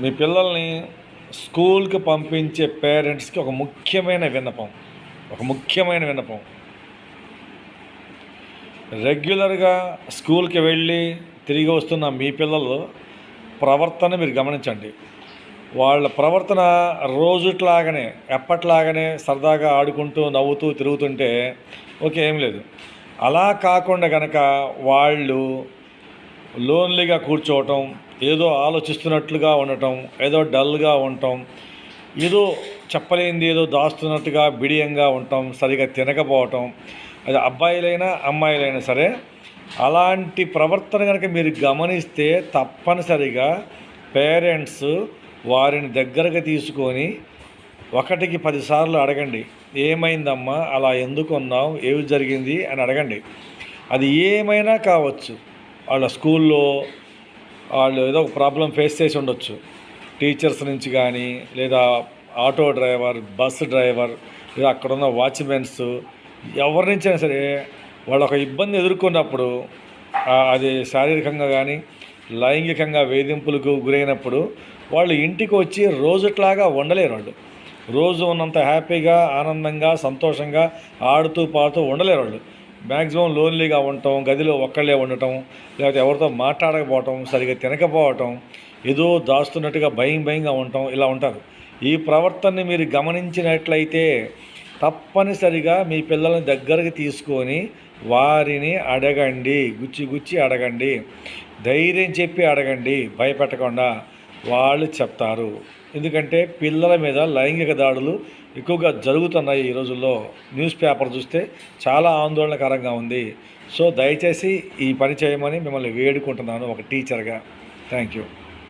మీ పిల్లల్ని స్కూల్కి పంపించే పేరెంట్స్కి ఒక ముఖ్యమైన విన్నపం. రెగ్యులర్గా స్కూల్కి వెళ్ళి తిరిగి వస్తున్న మీ పిల్లలు ప్రవర్తన మీరు గమనించండి. వాళ్ళ ప్రవర్తన రోజుట్లాగానే ఎప్పట్లాగానే సరదాగా ఆడుకుంటూ నవ్వుతూ తిరుగుతుంటే ఓకే, ఏం లేదు. అలా కాకుండా కనుక వాళ్ళు లోన్లీగా కూర్చోవటం, ఏదో ఆలోచిస్తున్నట్లుగా ఉండటం, ఏదో డల్గా ఉండటం, ఏదో చెప్పలేనిది ఏదో దాస్తున్నట్టుగా బిడియంగా ఉండటం, సరిగా తినకపోవటం, అది అబ్బాయిలైనా అమ్మాయిలైనా సరే అలాంటి ప్రవర్తన కనుక మీరు గమనిస్తే తప్పనిసరిగా పేరెంట్స్ వారిని దగ్గరకు తీసుకొని 1కి 10 సార్లు అడగండి. ఏమైందమ్మా, అలా ఎందుకు ఉన్నావు, ఏమి జరిగింది అని అడగండి. అది ఏమైనా కావచ్చు. వాళ్ళ స్కూల్లో వాళ్ళు ఏదో ఒక ప్రాబ్లం ఫేస్ చేసి ఉండొచ్చు. టీచర్స్ నుంచి కానీ, లేదా ఆటో డ్రైవర్, బస్సు డ్రైవర్, లేదా అక్కడున్న వాచ్మెన్స్, ఎవరి నుంచైనా సరే వాళ్ళు ఒక ఇబ్బంది ఎదుర్కొన్నప్పుడు అది శారీరకంగా కానీ లైంగికంగా వేధింపులకు గురైనప్పుడు వాళ్ళు ఇంటికి వచ్చి రోజుట్లాగా ఉండలేరు. వాళ్ళు రోజు ఉన్నంత హ్యాపీగా, ఆనందంగా, సంతోషంగా ఆడుతూ పాడుతూ ఉండలేరు. వాళ్ళు మ్యాక్సిమం లోన్లీగా ఉండటం, గదిలో ఒక్కళ్ళే ఉండటం, లేకపోతే ఎవరితో మాట్లాడకపోవటం, సరిగ్గా తినకపోవటం, ఏదో దాస్తున్నట్టుగా భయంగా ఉండటం, ఇలా ఉంటారు. ఈ ప్రవర్తనని మీరు గమనించినట్లయితే తప్పనిసరిగా మీ పిల్లల్ని దగ్గరికి తీసుకొని వారిని అడగండి. గుచ్చి అడగండి. ధైర్యం చెప్పి అడగండి, భయపెట్టకుండా. వాళ్ళు చెప్తారు. ఎందుకంటే పిల్లల మీద లైంగిక దాడులు ఎక్కువగా జరుగుతున్నాయి ఈ రోజుల్లో. న్యూస్ పేపర్ చూస్తే చాలా ఆందోళనకరంగా ఉంది. సో దయచేసి ఈ పని చేయమని మిమ్మల్ని వేడుకుంటున్నాను ఒక టీచర్గా. Thank you.